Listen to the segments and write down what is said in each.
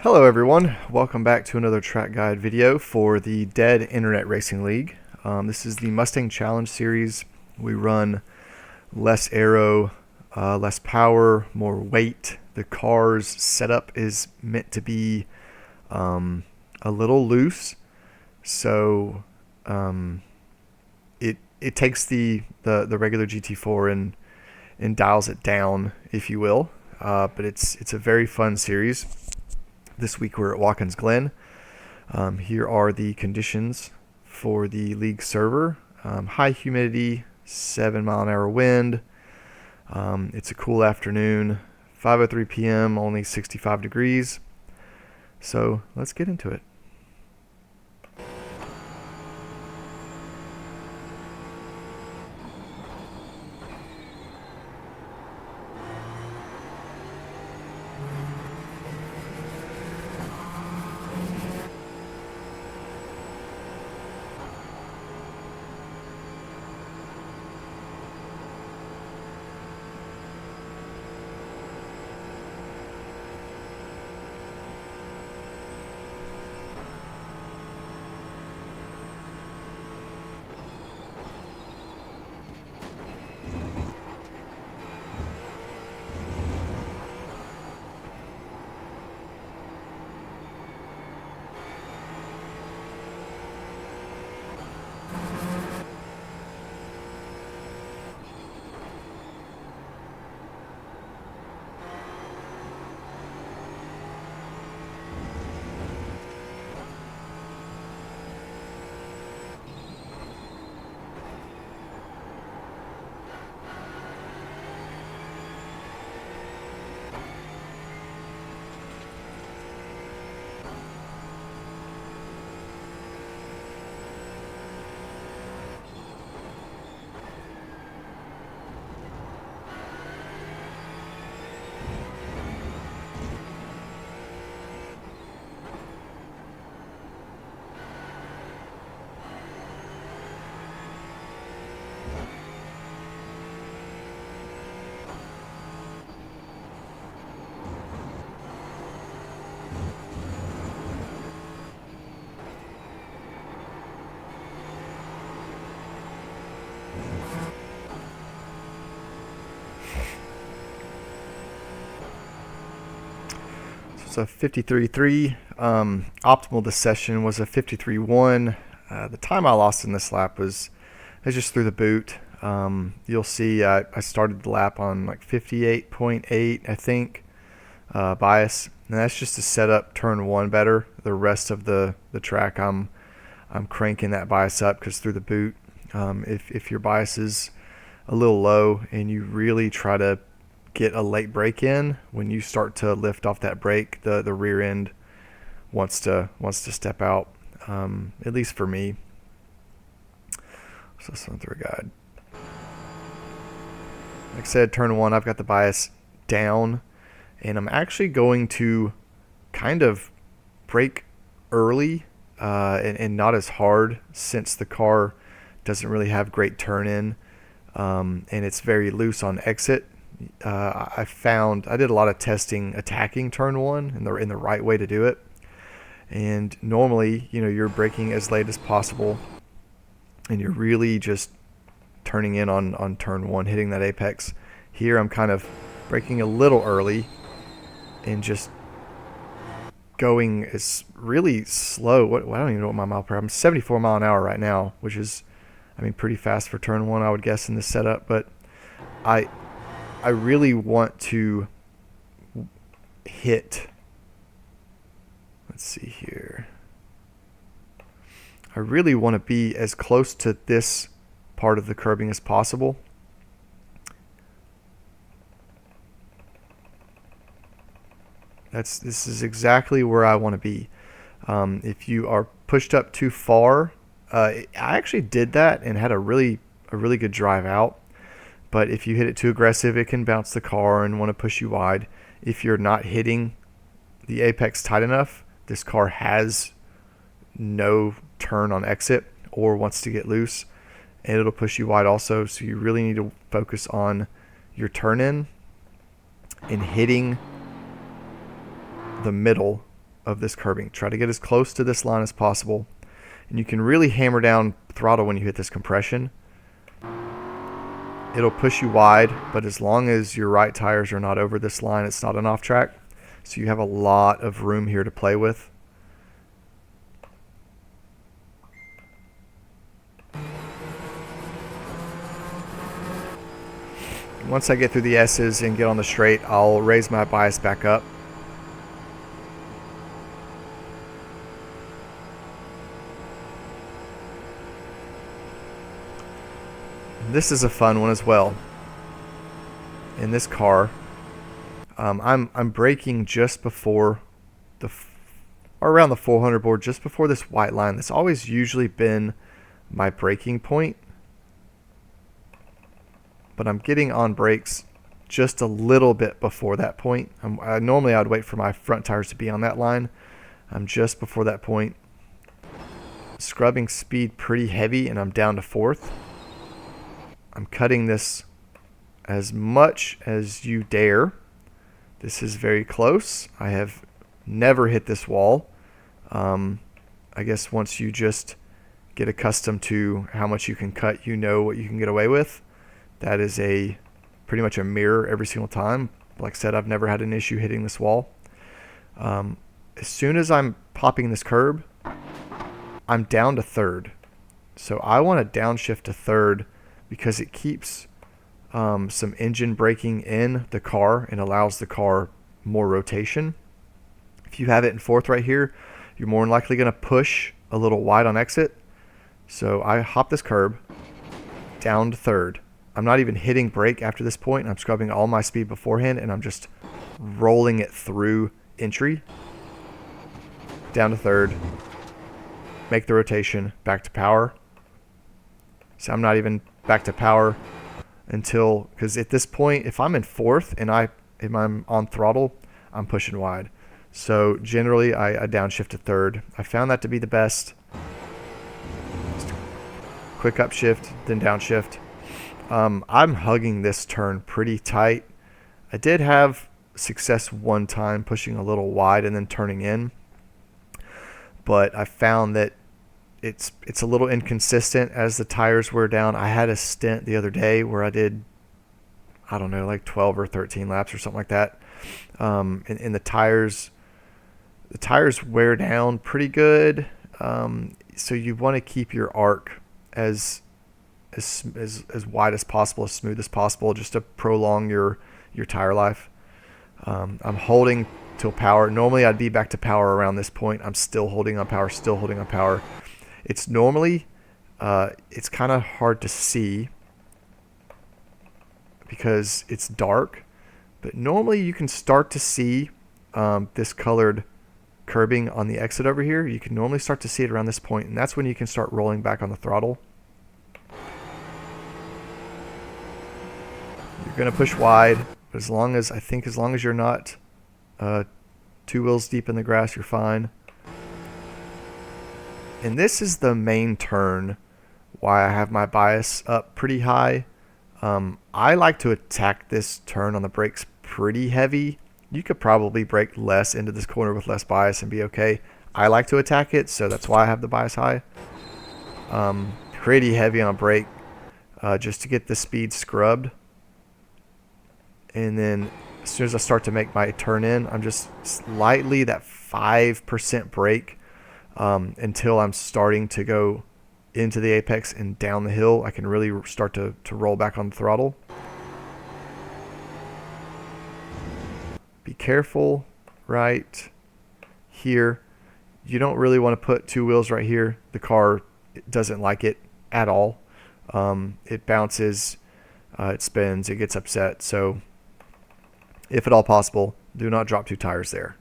Hello everyone, welcome back to another track guide video for the Dead Internet Racing League. This is the Mustang Challenge series. We run less aero, less power, more weight. The car's setup is meant to be a little loose, so it takes the regular GT4 and dials it down, if you will. But it's a very fun series. This week we're at Watkins Glen. Here are the conditions for the league server. High humidity, 7-mile-an-hour wind. It's a cool afternoon, 5:03 p.m., only 65 degrees. So let's get into it. So 53.3. Optimal this session was a 53.1. The time I lost in this lap was just through the boot. You'll see I started the lap on like 58.8, I think, bias, and that's just to set up turn one better. The rest of the track, I'm cranking that bias up because through the boot, if your bias is a little low and you really try to get a late brake in, when you start to lift off that brake, the rear end wants to step out, at least for me. So let's run through a guide. Like I said, turn one, I've got the bias down, and I'm actually going to kind of brake early and not as hard, since the car doesn't really have great turn in, and it's very loose on exit. I found I did a lot of testing attacking turn one in the right way to do it, and normally, you're braking as late as possible and you're really just turning in on turn one, hitting that apex. Here I'm kind of braking a little early and just going as really slow. I don't even know what my mile per hour. I'm 74 mile an hour right now, which is, pretty fast for turn one, I would guess, in this setup. But I really want to hit, let's see here, I really want to be as close to this part of the curbing as possible. This is exactly where I want to be. If you are pushed up too far, I actually did that and had a really good drive out. But if you hit it too aggressive, it can bounce the car and want to push you wide. If you're not hitting the apex tight enough, this car has no turn on exit or wants to get loose, and it'll push you wide also. So you really need to focus on your turn in and hitting the middle of this curbing. Try to get as close to this line as possible. And you can really hammer down throttle when you hit this compression. It'll push you wide, but as long as your right tires are not over this line, it's not an off track. So you have a lot of room here to play with. Once I get through the S's and get on the straight, I'll raise my bias back up. This is a fun one as well. In this car, I'm braking just before or around the 400 board, just before this white line. That's always usually been my braking point. But I'm getting on brakes just a little bit before that point. Normally I would wait for my front tires to be on that line. I'm just before that point. Scrubbing speed pretty heavy, and I'm down to fourth. I'm cutting this as much as you dare. This is very close. I have never hit this wall. I guess once you just get accustomed to how much you can cut, you know what you can get away with. That is pretty much a mirror every single time. Like I said, I've never had an issue hitting this wall. As soon as I'm popping this curb, I'm down to third. So I want to downshift to third because it keeps some engine braking in the car and allows the car more rotation. If you have it in fourth right here, you're more than likely going to push a little wide on exit. So I hop this curb down to third. I'm not even hitting brake after this point. I'm scrubbing all my speed beforehand, and I'm just rolling it through entry. Down to third. Make the rotation. Back to power. So I'm not even back to power until, because at this point, if I'm in fourth and if I'm on throttle, I'm pushing wide. So generally, I downshift to third. I found that to be the best. Just quick upshift, then downshift. I'm hugging this turn pretty tight. I did have success one time pushing a little wide and then turning in, but I found that it's a little inconsistent as the tires wear down. I had a stint the other day where I did, I don't know, like 12 or 13 laps or something like that. And the tires wear down pretty good. So you want to keep your arc as wide as possible, as smooth as possible, just to prolong your tire life. I'm holding till power. Normally I'd be back to power around this point. I'm still holding on power, still holding on power. It's normally, it's kind of hard to see because it's dark, but normally you can start to see this colored curbing on the exit over here. You can normally start to see it around this point, and that's when you can start rolling back on the throttle. You're going to push wide, but as long as you're not 2 wheels deep in the grass, you're fine. And this is the main turn why I have my bias up pretty high. I like to attack this turn on the brakes pretty heavy. You could probably brake less into this corner with less bias and be okay. I like to attack it, so that's why I have the bias high. Pretty heavy on brake just to get the speed scrubbed. And then as soon as I start to make my turn in, I'm just slightly that 5% brake until I'm starting to go into the apex and down the hill. I can really start to roll back on the throttle. Be careful right here. You don't really want to put 2 wheels right here. The car doesn't like it at all. It bounces, it spins, it gets upset. So if at all possible, do not drop 2 tires there.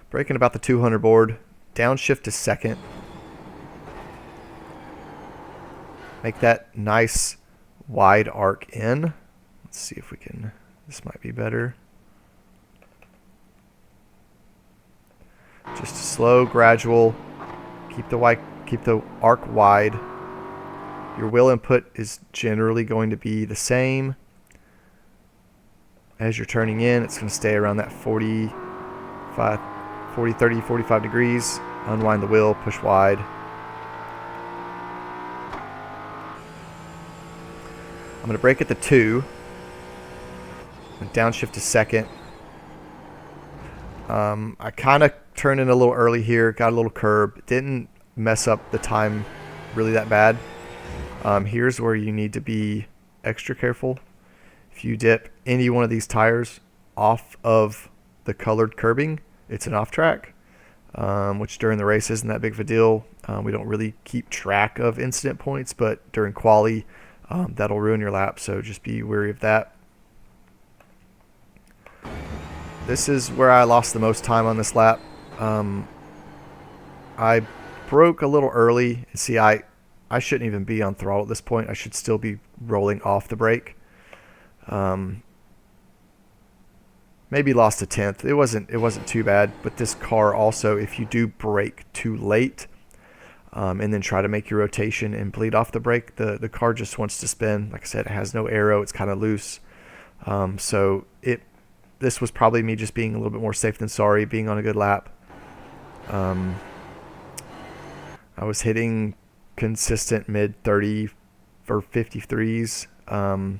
Braking about the 200 board, downshift to second. Make that nice wide arc in. Let's see if we can, this might be better. Just slow, gradual, keep the arc wide. Your wheel input is generally going to be the same. As you're turning in, it's going to stay around that 40, 30, 45 degrees. Unwind the wheel, push wide. I'm going to brake at the 2. Downshift to second. I kind of turned in a little early here, got a little curb. Didn't mess up the time really that bad. Here's where you need to be extra careful. If you dip any one of these tires off of the colored curbing, it's an off track, which during the race isn't that big of a deal. We don't really keep track of incident points, but during quali, that'll ruin your lap, so just be wary of that. This is where I lost the most time on this lap. I broke a little early. See, I shouldn't even be on throttle at this point. I should still be rolling off the brake. Maybe lost a tenth. It wasn't too bad, but this car also, if you do brake too late, and then try to make your rotation and bleed off the brake, the car just wants to spin. Like I said, it has no aero. It's kind of loose. So this was probably me just being a little bit more safe than sorry, being on a good lap. I was hitting consistent mid 30 for 53s. I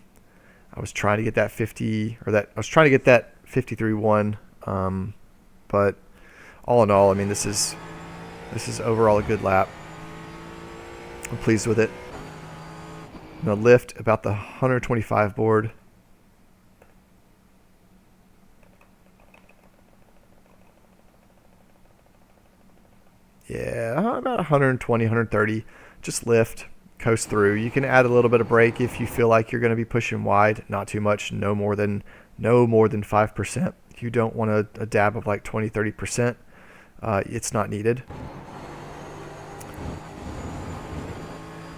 was trying to get that 53.1. But all in all, I mean, this is overall a good lap. I'm pleased with it. I'm gonna lift about the 125 board. Yeah, about 120, 130. Just lift, coast through. You can add a little bit of brake if you feel like you're going to be pushing wide. Not too much, no more than 5%. If you don't want a dab of like 20, 30%, it's not needed.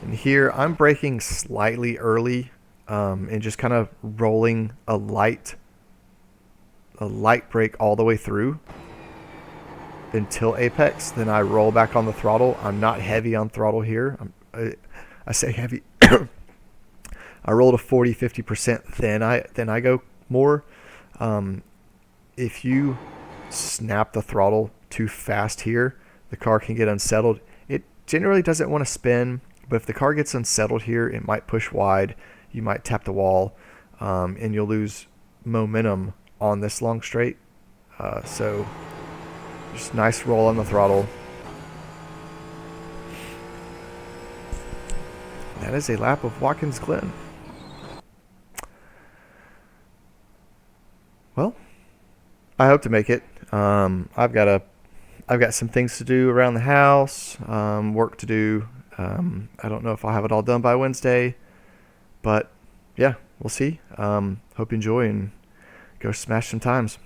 And here I'm braking slightly early, and just kind of rolling a light brake all the way through until apex. Then I roll back on the throttle. I'm not heavy on throttle here. I say heavy. I roll to 40, 50%. Then I go more. If you snap the throttle too fast here, the car can get unsettled. It generally doesn't want to spin, but if the car gets unsettled here, it might push wide. You might tap the wall, and you'll lose momentum on this long straight. So just nice roll on the throttle. That is a lap of Watkins Glen. Well, I hope to make it. I've got some things to do around the house, work to do. I don't know if I'll have it all done by Wednesday, but yeah, we'll see. Hope you enjoy and go smash some times.